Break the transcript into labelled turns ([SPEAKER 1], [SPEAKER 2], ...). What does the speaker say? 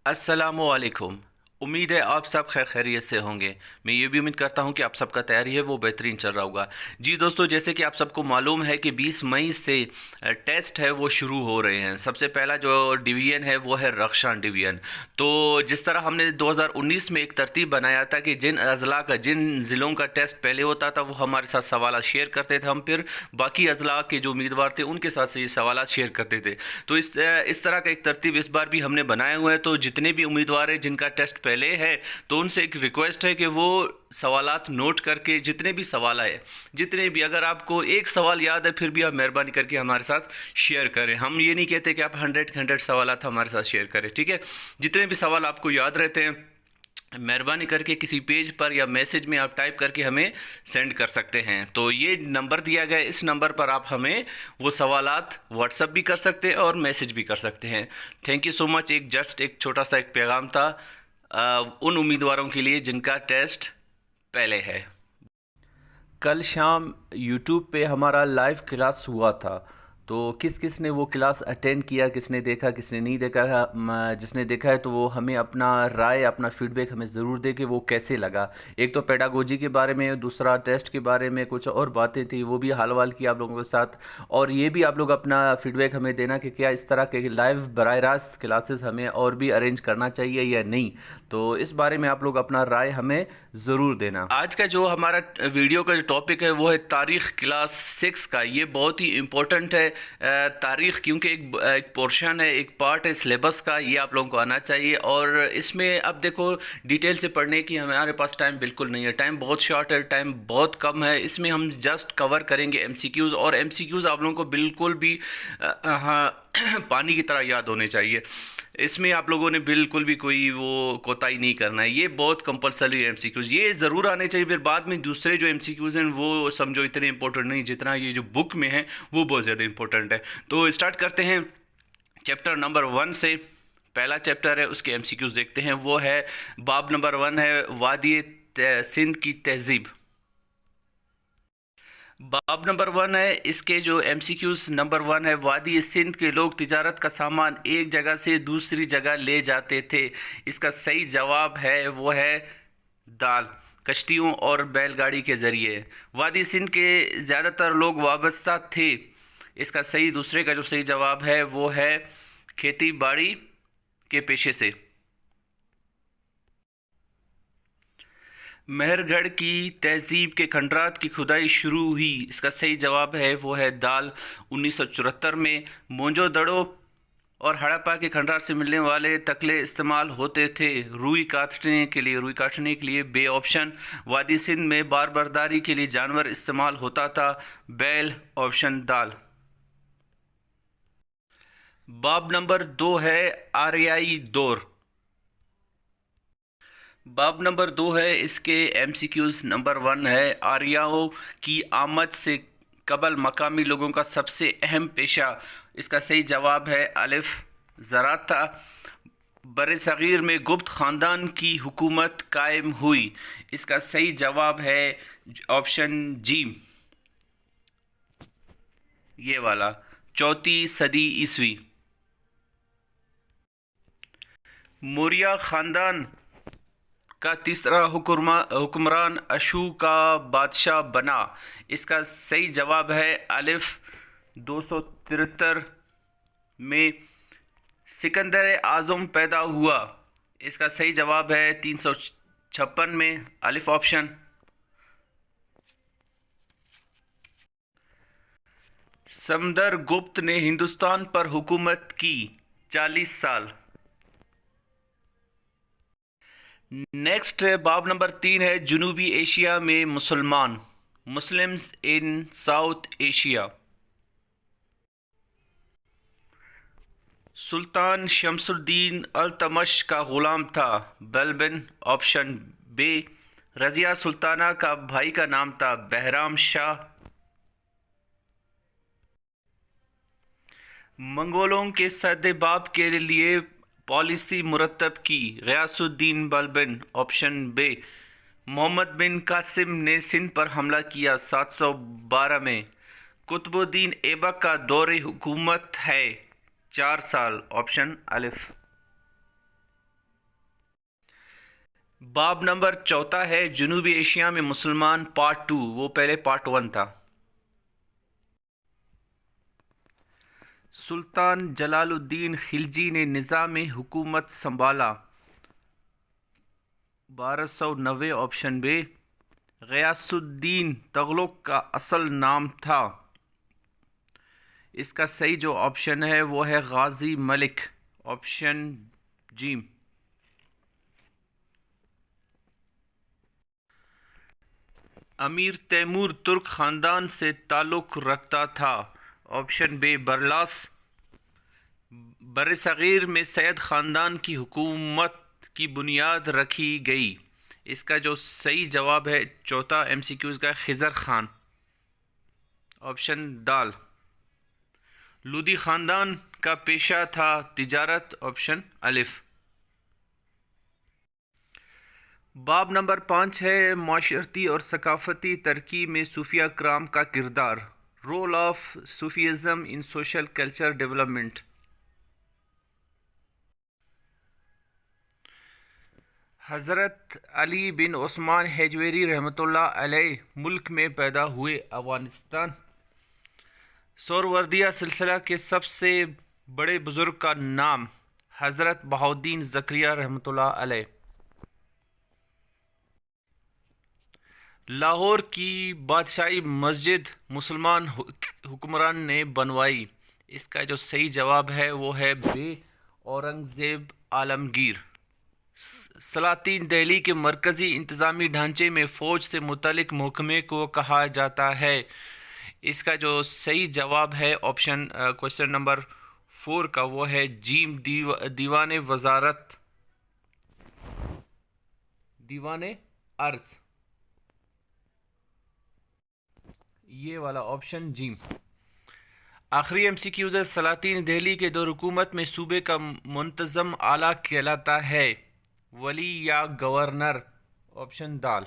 [SPEAKER 1] अस्सलामुअलैकुम। उम्मीद है आप सब खैर खैरियत से होंगे। मैं ये भी उम्मीद करता हूँ कि आप सबका तैयारी है वो बेहतरीन चल रहा होगा। जी दोस्तों, जैसे कि आप सबको मालूम है कि 20 मई से टेस्ट है वो शुरू हो रहे हैं। सबसे पहला जो डिवीज़न है वो है रक्षण डिवीज़न। तो जिस तरह हमने 2019 में एक तरतीब बनाया था कि जिन ज़िलों का टेस्ट पहले होता था वो हमारे साथ सवाल शेयर करते थे, हम फिर बाकी अजला के जो उम्मीदवार थे उनके साथ ये सवाल शेयर करते थे। तो इस तरह का एक तरतीब इस बार भी हमने बनाया हुआ है। तो जितने भी उम्मीदवार हैं जिनका टेस्ट पहले है, तो उनसे एक रिक्वेस्ट है कि वो सवालात नोट करके जितने भी सवाल आए, जितने भी, अगर आपको एक सवाल याद है फिर भी आप मेहरबानी करके हमारे साथ शेयर करें। हम ये नहीं कहते कि आप 100 सवालात हमारे साथ शेयर करें, ठीक है। जितने भी सवाल आपको याद रहते हैं मेहरबानी करके किसी पेज पर या मैसेज में आप टाइप करके हमें सेंड कर सकते हैं। तो ये नंबर दिया गया है, इस नंबर पर आप हमें वो सवालात व्हाट्सअप भी कर सकते हैं और मैसेज भी कर सकते हैं। Thank you so much. एक छोटा सा एक पैगाम था उन उम्मीदवारों के लिए जिनका टेस्ट पहले है। कल शाम यूट्यूब पे हमारा लाइव क्लास हुआ था। तो किस किस ने वो क्लास अटेंड किया, किसने देखा, किसने नहीं देखा, जिसने देखा है तो वो हमें अपना राय, अपना फीडबैक हमें ज़रूर दे कि वो कैसे लगा। एक तो पेडागोजी के बारे में, दूसरा टेस्ट के बारे में, कुछ और बातें थी वो भी हाल वाल की आप लोगों के साथ। और ये भी आप लोग अपना फीडबैक हमें देना कि क्या इस तरह के लाइव बराह रास्त क्लासेस हमें और भी अरेंज करना चाहिए या नहीं। तो इस बारे में आप लोग अपना राय हमें ज़रूर देना। आज का जो हमारा वीडियो का जो टॉपिक है वो है तारीख़ क्लास 6 का। ये बहुत ही इम्पोर्टेंट है तारीख़, क्योंकि एक पोर्शन है, एक पार्ट है सिलेबस का, ये आप लोगों को आना चाहिए। और इसमें अब देखो, डिटेल से पढ़ने की हमारे पास टाइम बिल्कुल नहीं है, टाइम बहुत शॉर्ट है, टाइम बहुत कम है। इसमें हम जस्ट कवर करेंगे एमसीक्यूज़, और एमसीक्यूज़ आप लोगों को बिल्कुल भी हाँ पानी की तरह याद होने चाहिए। इसमें आप लोगों ने बिल्कुल भी कोई वो कोताही नहीं करना है। ये बहुत कंपलसरी एमसीक्यूज़ ये ज़रूर आने चाहिए। फिर बाद में दूसरे जो एमसीक्यूज़ हैं वो समझो इतने इंपॉर्टेंट नहीं जितना ये जो बुक में है वो बहुत ज़्यादा इंपॉर्टेंट है। तो स्टार्ट करते हैं चैप्टर नंबर 1 से। पहला चैप्टर है, उसके एमसीक्यूज़ देखते हैं। वो है बाब नंबर 1 है वादी सिंध की तहजीब। बाब नंबर 1 है, इसके जो एमसीक्यूज़ नंबर 1 है, वादी सिंध के लोग तिजारत का सामान एक जगह से दूसरी जगह ले जाते थे। इसका सही जवाब है वो है दाल, कश्तियों और बैलगाड़ी के ज़रिए। वादी सिंध के ज़्यादातर लोग वाबस्ता थे। इसका सही दूसरे का जो सही जवाब है वो है खेती बाड़ी के पेशे से। मेहरगढ़ की तहजीब के खंडरात की खुदाई शुरू हुई। इसका सही जवाब है वो है दाल, 1974 में। मोंजोदड़ो और हड़प्पा के खंडरात से मिलने वाले तकले इस्तेमाल होते थे रुई काटने के लिए बे ऑप्शन। वादी सिंध में बार बर्दारी के लिए जानवर इस्तेमाल होता था, बैल ऑप्शन दाल। बाब नंबर 2 है आर्याई दौर। बाब नंबर 2 है, इसके एमसीक्यूज़ नंबर 1 है आर्याओं की आमद से कबल मकामी लोगों का सबसे अहम पेशा। इसका सही जवाब है अलिफ ज़राअत था। बरसगीर में गुप्त ख़ानदान की हुकूमत कायम हुई। इसका सही जवाब है ऑप्शन जी, ये वाला, 4वीं सदी ईस्वी। मौर्य ख़ानदान का तीसरा हुक्मरान अशोका बादशाह बना। इसका सही जवाब है अलिफ 273 में सिकंदर आज़म पैदा हुआ। इसका सही जवाब है 356 में, अलिफ ऑप्शन। समदर गुप्त ने हिंदुस्तान पर हुकूमत की 40 साल। नेक्स्ट बाब नंबर 3 है जनूबी एशिया में मुसलमान, मुस्लिम्स इन साउथ एशिया। सुल्तान शमसुद्दीन अल्तमश का ग़ुलाम था, बलबन ऑप्शन बे। रज़िया सुल्ताना का भाई का नाम था बहराम शाह। मंगोलों के सद्देबाब के लिए पॉलिसी मुरतब की, गयासुद्दीन बलबन ऑप्शन बे। मोहम्मद बिन कासिम ने सिंध पर हमला किया 712 में। कुतुबुद्दीन ऐबक का दौरे हुकूमत है 4 साल, ऑप्शन अलिफ। باب نمبر چوتھا ہے جنوبی ایشیا میں مسلمان پارٹ 2، وہ پہلے پارٹ 1 تھا۔ سلطان جلال الدین خلجی نے نظام حکومت سنبھالا 1290، آپشن بی۔ غیاث الدین تغلق کا اصل نام تھا، اس کا صحیح جو آپشن ہے وہ ہے غازی ملک، آپشن جیم۔ امیر تیمور ترک خاندان سے تعلق رکھتا تھا، آپشن بی برلاس۔ برصغیر میں سید خاندان کی حکومت کی بنیاد رکھی گئی، اس کا جو صحیح جواب ہے چوتھا ایم سی کیوز کا خضر خان، آپشن دال۔ لودھی خاندان کا پیشہ تھا تجارت، آپشن الف۔ باب نمبر 5 ہے معاشرتی اور ثقافتی ترقی میں صوفیہ کرام کا کردار، role of Sufism in social culture development. حضرت علی بن عثمان ہیجویری رحمۃ اللہ علیہ ملک میں پیدا ہوئے۔ افغانستان۔ سوروردیہ سلسلہ کے سب سے بڑے بزرگ کا نام حضرت بہاؤالدین زکریا رحمۃ اللہ علیہ۔ لاہور کی بادشاہی مسجد مسلمان حکمران نے بنوائی، اس کا جو صحیح جواب ہے وہ ہے بے، اورنگزیب عالمگیر۔ سلاطین دہلی کے مرکزی انتظامی ڈھانچے میں فوج سے متعلق محکمے کو کہا جاتا ہے، اس کا جو صحیح جواب ہے آپشن کوشچن نمبر 4 کا وہ ہے جیم، دیوان وزارت، دیوان عرض، یہ والا آپشن جیم۔ آخری ایم سی کیوز ہے، سلاطین دہلی کے دور حکومت میں صوبے کا منتظم اعلیٰ کہلاتا ہے، ولی یا گورنر، آپشن دال۔